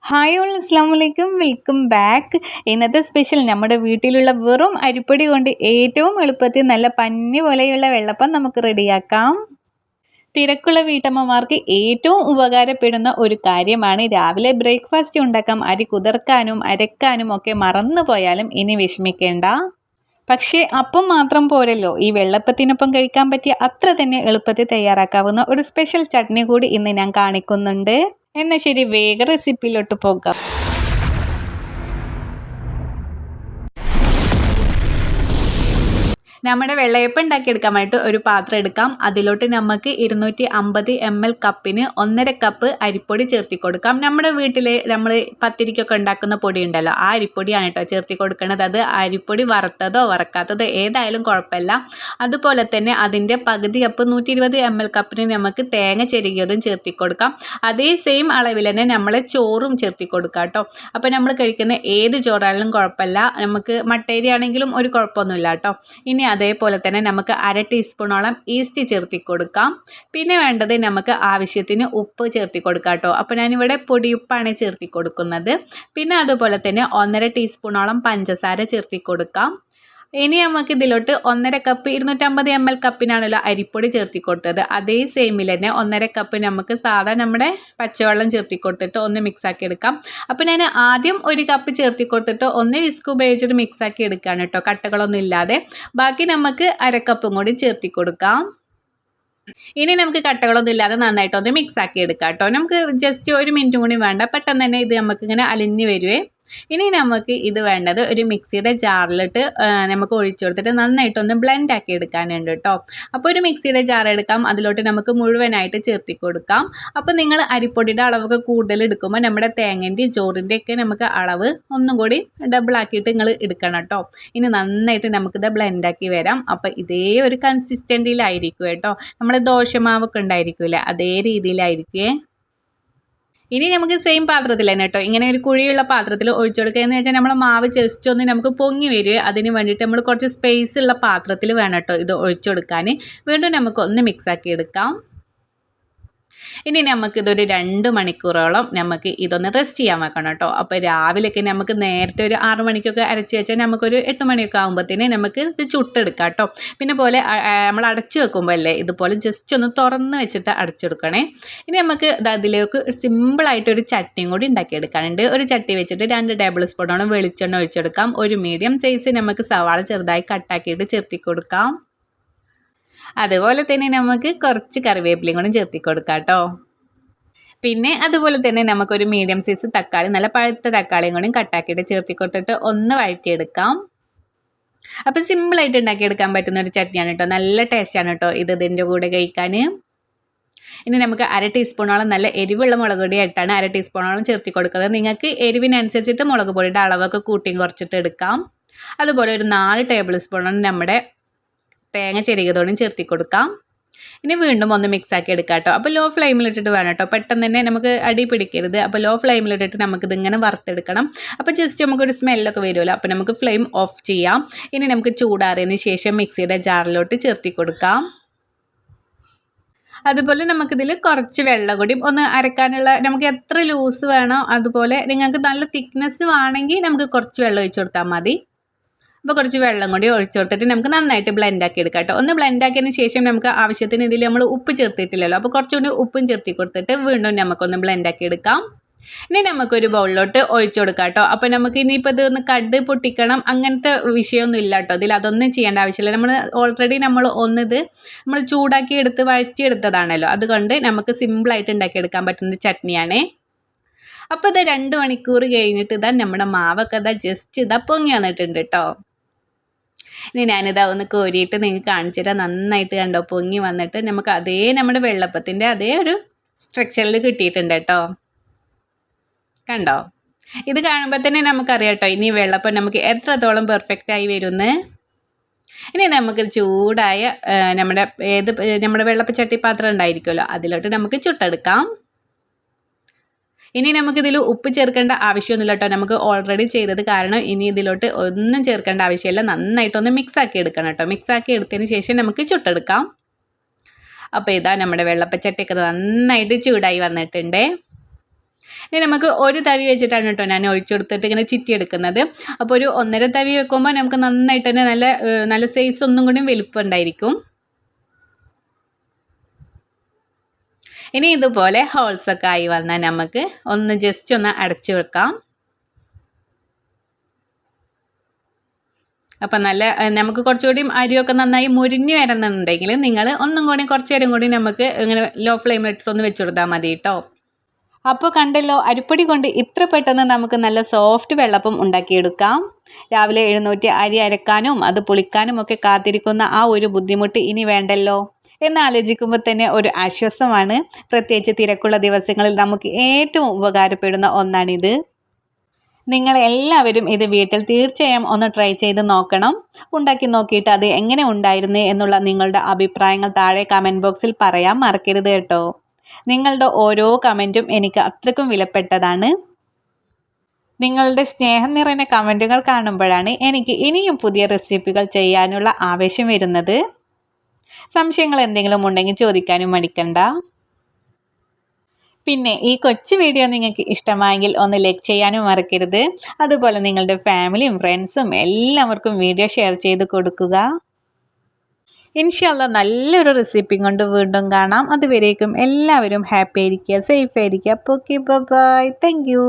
Hi all അസ്സാം വലൈക്കും welcome back. ഇന്നത്തെ സ്പെഷ്യൽ നമ്മുടെ വീട്ടിലുള്ള വെറും അരിപ്പൊടി കൊണ്ട് ഏറ്റവും എളുപ്പത്തിൽ നല്ല പഞ്ഞി പോലെയുള്ള വെള്ളപ്പം നമുക്ക് റെഡിയാക്കാം. തിരക്കുള്ള വീട്ടമ്മമാർക്ക് ഏറ്റവും ഉപകാരപ്പെടുന്ന ഒരു കാര്യമാണ്. രാവിലെ ബ്രേക്ക്ഫാസ്റ്റ് ഉണ്ടാക്കാം. അരി കുതിർക്കാനും അരക്കാനും ഒക്കെ മറന്നു പോയാലും ഇനി വിഷമിക്കേണ്ട. പക്ഷേ അപ്പം മാത്രം പോരല്ലോ, ഈ വെള്ളപ്പത്തിനൊപ്പം കഴിക്കാൻ പറ്റിയ അത്ര തന്നെ എളുപ്പത്തിൽ തയ്യാറാക്കാവുന്ന ഒരു സ്പെഷ്യൽ ചട്നി കൂടി ഇന്ന് ഞാൻ കാണിക്കുന്നുണ്ട്. എന്നാൽ ശരി, വേഗം റെസിപ്പിയിലോട്ട് പോകാം. നമ്മുടെ വെള്ളയപ്പം ഉണ്ടാക്കിയെടുക്കാൻ വേണ്ടിയിട്ട് ഒരു പാത്രം എടുക്കാം. അതിലോട്ട് നമുക്ക് 250 ml കപ്പിന് 1.5 കപ്പ് അരിപ്പൊടി ചേർത്തി കൊടുക്കാം. നമ്മുടെ വീട്ടിൽ നമ്മൾ പത്തിരിക്കൊക്കെ ഉണ്ടാക്കുന്ന പൊടി ഉണ്ടല്ലോ, ആ അരിപ്പൊടിയാണ് കേട്ടോ ചേർത്തി കൊടുക്കുന്നത്. അത് അരിപ്പൊടി വറുത്തതോ വറക്കാത്തതോ ഏതായാലും കുഴപ്പമില്ല. അതുപോലെ തന്നെ അതിൻ്റെ പകുതി കപ്പ് 120 ml കപ്പിന് നമുക്ക് തേങ്ങ ചെരുകിയതും ചേർത്തി കൊടുക്കാം. അതേ സെയിം അളവിൽ തന്നെ നമ്മൾ ചോറും ചേർത്തി കൊടുക്കാം കേട്ടോ. അപ്പോൾ നമ്മൾ കഴിക്കുന്ന ഏത് ചോറാണെങ്കിലും കുഴപ്പമില്ല, നമുക്ക് മട്ടേരി ആണെങ്കിലും ഒരു കുഴപ്പമൊന്നുമില്ല കേട്ടോ. ഇനി അതേപോലെ തന്നെ നമുക്ക് 1/2 ടീസ്പൂണോളം ഈസ്റ്റ് ചേർത്തി കൊടുക്കാം. പിന്നെ വേണ്ടത് നമുക്ക് ആവശ്യത്തിന് ഉപ്പ് ചേർത്തി കൊടുക്കാം കേട്ടോ. അപ്പോൾ ഞാനിവിടെ പൊടിയുപ്പാണ് ചേർത്തി കൊടുക്കുന്നത്. പിന്നെ അതുപോലെ തന്നെ 1.5 ടീസ്പൂണോളം പഞ്ചസാര ചേർത്തി കൊടുക്കാം. ഇനി നമുക്ക് ഇതിലോട്ട് 1.5 കപ്പ് 250 ml കപ്പിനാണല്ലോ അരിപ്പൊടി ചേർത്തി കൊടുത്തത്, അതേ സെയിമിൽ തന്നെ 1.5 കപ്പ് നമുക്ക് സാധാ നമ്മുടെ പച്ചവെള്ളം ചേർത്തി കൊടുത്തിട്ട് ഒന്ന് മിക്സാക്കി എടുക്കാം. അപ്പോൾ ഞാൻ ആദ്യം 1 കപ്പ് ചേർത്തി കൊടുത്തിട്ട് ഒന്ന് വിസ്ക് ഉപയോഗിച്ചിട്ട് മിക്സാക്കി എടുക്കുകയാണ് കേട്ടോ, കട്ടകളൊന്നും ഇല്ലാതെ. ബാക്കി നമുക്ക് 1/2 കപ്പും കൂടി ചേർത്തി കൊടുക്കാം. ഇനി നമുക്ക് കട്ടകളൊന്നും ഇല്ലാതെ നന്നായിട്ടൊന്ന് മിക്സാക്കി എടുക്കാം കേട്ടോ. നമുക്ക് ജസ്റ്റ് 1 മിനിറ്റും കൂടി വേണ്ട, പെട്ടെന്ന് തന്നെ ഇത് നമുക്കിങ്ങനെ അലിഞ്ഞ് വരുവേ. ഇനി നമുക്ക് ഇത് വേണ്ടത് ഒരു മിക്സിയുടെ ജാറിലിട്ട് നമുക്ക് ഒഴിച്ചു കൊടുത്തിട്ട് നന്നായിട്ടൊന്ന് ബ്ലെൻഡ് ആക്കി എടുക്കാനുണ്ട് കേട്ടോ. അപ്പോൾ ഒരു മിക്സിയുടെ ജാർ എടുക്കാം, അതിലോട്ട് നമുക്ക് മുഴുവനായിട്ട് ചേർത്തി കൊടുക്കാം. അപ്പോൾ നിങ്ങൾ അരിപ്പൊടിയുടെ അളവൊക്കെ കൂടുതൽ എടുക്കുമ്പോൾ നമ്മുടെ തേങ്ങൻ്റെയും ചോറിൻ്റെ ഒക്കെ നമുക്ക് അളവ് ഒന്നും കൂടി ഡബിൾ ആക്കിയിട്ട് നിങ്ങൾ എടുക്കണം കേട്ടോ. ഇനി നന്നായിട്ട് നമുക്കിത് ബ്ലെൻഡ് ആക്കി വരാം. അപ്പോൾ ഇതേ ഒരു കൺസിസ്റ്റൻറ്റിയിലായിരിക്കും കേട്ടോ, നമ്മൾ ദോശമാവൊക്കെ ഉണ്ടായിരിക്കില്ലേ അതേ രീതിയിലായിരിക്കുമേ. ഇനി നമുക്ക് സെയിം പാത്രത്തിൽ തന്നെ കേട്ടോ, ഇങ്ങനെ ഒരു കുഴിയുള്ള പാത്രത്തിൽ ഒഴിച്ചു കൊടുക്കുക. എന്ന് വെച്ചാൽ നമ്മൾ മാവ് ജസ്റ്റ് ഒന്ന് നമുക്ക് പൊങ്ങി വരുവേ, അതിന് വേണ്ടിയിട്ട് നമ്മൾ കുറച്ച് സ്പേസ് ഉള്ള പാത്രത്തിൽ വേണം കേട്ടോ ഇത് ഒഴിച്ചു കൊടുക്കാൻ. വീണ്ടും നമുക്കൊന്ന് മിക്സാക്കി എടുക്കാം. ഇനി നമുക്കിതൊരു 2 മണിക്കൂറോളം നമുക്ക് ഇതൊന്ന് റെസ്റ്റ് ചെയ്യാൻ വെക്കണം കേട്ടോ. അപ്പോൾ രാവിലെയൊക്കെ നമുക്ക് നേരത്തെ ഒരു 6 മണിക്കൊക്കെ അരച്ച് വെച്ചാൽ നമുക്കൊരു 8 മണിയൊക്കെ ആകുമ്പോഴത്തേന് നമുക്ക് ഇത് ചുട്ടെടുക്കാം കേട്ടോ. പിന്നെ പോലെ നമ്മൾ അടച്ചു വെക്കുമ്പോൾ അല്ലേ ഇതുപോലെ ജസ്റ്റ് ഒന്ന് തുറന്ന് വെച്ചിട്ട് അടച്ചെടുക്കണേ. ഇനി നമുക്ക് അതിലേക്ക് സിമ്പിളായിട്ടൊരു ചട്ടിയും കൂടി ഉണ്ടാക്കിയെടുക്കാനുണ്ട്. ഒരു ചട്ടി വെച്ചിട്ട് 2 ടേബിൾ സ്പൂണോളം വെളിച്ചെണ്ണ ഒഴിച്ചെടുക്കാം. ഒരു മീഡിയം സൈസ് നമുക്ക് സവാള ചെറുതായി കട്ടാക്കിയിട്ട് ചേർത്തി കൊടുക്കാം. അതുപോലെ തന്നെ നമുക്ക് കുറച്ച് കറിവേപ്പിലയും കൂടി ചേർത്തി കൊടുക്കാം കേട്ടോ. പിന്നെ അതുപോലെ തന്നെ നമുക്കൊരു മീഡിയം സൈസ് തക്കാളി, നല്ല പഴുത്ത തക്കാളിയും കൂടി കട്ടാക്കിയിട്ട് ചേർത്തി കൊടുത്തിട്ട് ഒന്ന് വഴറ്റിയെടുക്കാം. അപ്പോൾ സിമ്പിളായിട്ട് ഉണ്ടാക്കിയെടുക്കാൻ പറ്റുന്ന ഒരു ചട്നിയാണ് കേട്ടോ, നല്ല ടേസ്റ്റാണ് കേട്ടോ ഇതിൻ്റെ കൂടെ കഴിക്കാൻ. ഇനി നമുക്ക് 1/2 ടീസ്പൂണോളം നല്ല എരിവുള്ള മുളക് പൊടി ആയിട്ടാണ് 1/2 ടീസ്പൂണോളം ചേർത്തി കൊടുക്കുന്നത്. നിങ്ങൾക്ക് എരിവിനനുസരിച്ചിട്ട് മുളക് പൊടിയുടെ അളവൊക്കെ കൂട്ടിയും കുറച്ചിട്ട് എടുക്കാം. അതുപോലെ ഒരു 4 ടേബിൾ സ്പൂണോളം നമ്മുടെ തേങ്ങ ചെരുകിയതോടും ചേർത്തി കൊടുക്കാം. ഇനി വീണ്ടും ഒന്ന് മിക്സാക്കി എടുക്കാം കേട്ടോ. അപ്പോൾ ലോ ഫ്ലെയിമിലിട്ടിട്ട് വേണം കേട്ടോ, പെട്ടെന്ന് തന്നെ നമുക്ക് അടി പിടിക്കരുത്. അപ്പോൾ ലോ ഫ്ലെയിമിലിട്ടിട്ട് നമുക്കിതിങ്ങനെ വറുത്തെടുക്കണം. അപ്പോൾ ജസ്റ്റ് നമുക്കൊരു സ്മെല്ലൊക്കെ വരുമല്ലോ, അപ്പോൾ നമുക്ക് ഫ്ലെയിം ഓഫ് ചെയ്യാം. ഇനി നമുക്ക് ചൂടാറിയതിന് ശേഷം മിക്സിയുടെ ജാറിലോട്ട് ചേർത്തി കൊടുക്കാം. അതുപോലെ നമുക്കിതിൽ കുറച്ച് വെള്ളം കൂടി ഒന്ന് അരക്കാനുള്ള, നമുക്ക് എത്ര ലൂസ് വേണോ അതുപോലെ, നിങ്ങൾക്ക് നല്ല തിക്നെസ് വേണമെങ്കിൽ നമുക്ക് കുറച്ച് വെള്ളം ഒഴിച്ച് കൊടുത്താൽ മതി. അപ്പോൾ കുറച്ച് വെള്ളം കൂടി ഒഴിച്ചു കൊടുത്തിട്ട് നമുക്ക് നന്നായിട്ട് ബ്ലെൻഡാക്കി എടുക്കാം കേട്ടോ. ഒന്ന് ബ്ലെൻഡാക്കിയതിന് ശേഷം നമുക്ക് ആവശ്യത്തിന് ഇതിൽ നമ്മൾ ഉപ്പ് ചേർത്തിട്ടില്ലല്ലോ, അപ്പോൾ കുറച്ചുകൂടി ഉപ്പും ചേർത്തി കൊടുത്തിട്ട് വീണ്ടും നമുക്കൊന്ന് ബ്ലെൻഡാക്കി എടുക്കാം. ഇനി നമുക്കൊരു ബൗളിലോട്ട് ഒഴിച്ചു കൊടുക്കാം കേട്ടോ. അപ്പോൾ നമുക്ക് ഇനിയിപ്പോൾ ഇതൊന്ന് കട് പൊട്ടിക്കണം അങ്ങനത്തെ വിഷയമൊന്നും ഇല്ല കേട്ടോ, ഇതിൽ അതൊന്നും ചെയ്യേണ്ട ആവശ്യമില്ല. നമ്മൾ ഓൾറെഡി നമ്മൾ ചൂടാക്കി എടുത്ത് വഴറ്റിയെടുത്തതാണല്ലോ, അതുകൊണ്ട് നമുക്ക് സിമ്പിളായിട്ട് ഉണ്ടാക്കിയെടുക്കാൻ പറ്റുന്ന ചട്നിയാണേ. അപ്പോൾ ഇത് 2 മണിക്കൂർ കഴിഞ്ഞിട്ട് ഇതാ നമ്മുടെ മാവൊക്കെ ഇതാ ജസ്റ്റ് ഇതാ പൊങ്ങി വന്നിട്ടുണ്ട് കേട്ടോ. ഇനി ഞാനിതാ ഒന്ന് കോരിയിട്ട് നിങ്ങൾക്ക് കാണിച്ചു തരാം. നന്നായിട്ട് കണ്ടോ പൊങ്ങി വന്നിട്ട് നമുക്ക് അതേ നമ്മുടെ വെള്ളപ്പത്തിൻ്റെ അതേ ഒരു സ്ട്രക്ചറിൽ കിട്ടിയിട്ടുണ്ട് കേട്ടോ. കണ്ടോ, ഇത് കാണുമ്പോൾ തന്നെ നമുക്കറിയാം കേട്ടോ ഇനി വെള്ളപ്പം നമുക്ക് എത്രത്തോളം പെർഫെക്റ്റായി വരുമെന്ന്. ഇനി നമുക്ക് ചൂടായ നമ്മുടെ വെള്ളപ്പച്ചട്ടി പാത്രം ഉണ്ടായിരിക്കുമല്ലോ, അതിലോട്ട് നമുക്ക് ചുട്ടെടുക്കാം. ഇനി നമുക്കിതിൽ ഉപ്പ് ചേർക്കേണ്ട ആവശ്യമൊന്നുമില്ല കേട്ടോ, നമുക്ക് ഓൾറെഡി ചെയ്തത് കാരണം ഇനി ഇതിലോട്ട് ഒന്നും ചേർക്കേണ്ട ആവശ്യമില്ല. നന്നായിട്ടൊന്ന് മിക്സാക്കി എടുക്കണം കേട്ടോ. മിക്സാക്കി എടുത്തതിന് ശേഷം നമുക്ക് ചുട്ടെടുക്കാം. അപ്പോൾ ഇതാ നമ്മുടെ വെള്ളപ്പച്ചട്ടിയൊക്കെ നന്നായിട്ട് ചൂടായി വന്നിട്ടുണ്ട്. ഇനി നമുക്ക് ഒരു തവി വെച്ചിട്ടാണ് കേട്ടോ ഞാൻ ഒഴിച്ചു കൊടുത്തിട്ട് ഇങ്ങനെ ചിറ്റിയെടുക്കുന്നത്. അപ്പോൾ ഒരു 1.5 തവി വെക്കുമ്പോൾ നമുക്ക് നന്നായിട്ട് തന്നെ നല്ല സൈസ് ഒന്നും കൂടി വലുപ്പം ഉണ്ടായിരിക്കും. ഇനി ഇതുപോലെ ഹോൾസൊക്കെ ആയി വന്നാൽ നമുക്ക് ഒന്ന് ജസ്റ്റ് ഒന്ന് അടച്ചു വെക്കാം. അപ്പം നമുക്ക് കുറച്ചുകൂടി അരിയൊക്കെ നന്നായി മുരിഞ്ഞ് വരുന്നുണ്ടെങ്കിൽ നിങ്ങൾ ഒന്നും കൂടി കുറച്ച് നേരം കൂടി നമുക്ക് ഇങ്ങനെ ലോ ഫ്ലെയിമിലിട്ടൊന്ന് വെച്ച് കൊടുത്താൽ മതി കേട്ടോ. അപ്പോൾ കണ്ടല്ലോ, അരിപ്പൊടി കൊണ്ട് ഇത്ര പെട്ടെന്ന് നമുക്ക് നല്ല സോഫ്റ്റ് വെള്ളപ്പം ഉണ്ടാക്കിയെടുക്കാം. രാവിലെ എഴുന്നേറ്റ് അരി അരക്കാനും അത് പുളിക്കാനും ഒക്കെ കാത്തിരിക്കുന്ന ആ ഒരു ബുദ്ധിമുട്ട് ഇനി വേണ്ടല്ലോ എന്നാലോചിക്കുമ്പോൾ തന്നെ ഒരു ആശ്വാസമാണ്. പ്രത്യേകിച്ച് തിരക്കുള്ള ദിവസങ്ങളിൽ നമുക്ക് ഏറ്റവും ഉപകാരപ്പെടുന്ന ഒന്നാണിത്. നിങ്ങൾ എല്ലാവരും ഇത് വീട്ടിൽ തീർച്ചയായും ഒന്ന് ട്രൈ ചെയ്ത് നോക്കണം. ഉണ്ടാക്കി നോക്കിയിട്ട് അത് എങ്ങനെ ഉണ്ടായിരുന്നു എന്നുള്ള നിങ്ങളുടെ അഭിപ്രായങ്ങൾ താഴെ കമൻറ്റ് ബോക്സിൽ പറയാൻ മറക്കരുത് കേട്ടോ. നിങ്ങളുടെ ഓരോ കമൻറ്റും എനിക്ക് അത്രയ്ക്കും വിലപ്പെട്ടതാണ്. നിങ്ങളുടെ സ്നേഹം നിറഞ്ഞ കമൻറ്റുകൾ കാണുമ്പോഴാണ് എനിക്ക് ഇനിയും പുതിയ റെസിപ്പികൾ ചെയ്യാനുള്ള ആവേശം വരുന്നത്. സംശയങ്ങൾ എന്തെങ്കിലും ഉണ്ടെങ്കിൽ ചോദിക്കാനും മടിക്കണ്ട. പിന്നെ ഈ കൊച്ചു വീഡിയോ നിങ്ങൾക്ക് ഇഷ്ടമായെങ്കിൽ ഒന്ന് ലൈക്ക് ചെയ്യാനും മറക്കരുത്. അതുപോലെ നിങ്ങളുടെ ഫാമിലിയും ഫ്രണ്ട്സും എല്ലാവർക്കും വീഡിയോ ഷെയർ ചെയ്ത് കൊടുക്കുക. ഇൻഷാ അല്ലാ നല്ലൊരു റെസിപ്പി കൊണ്ട് വീണ്ടും കാണാം. അതുവരേക്കും എല്ലാവരും ഹാപ്പി ആയിരിക്കുക, സേഫ് ആയിരിക്കുക. അപ്പോൾ ഓക്കെ, ബൈ, താങ്ക് യു.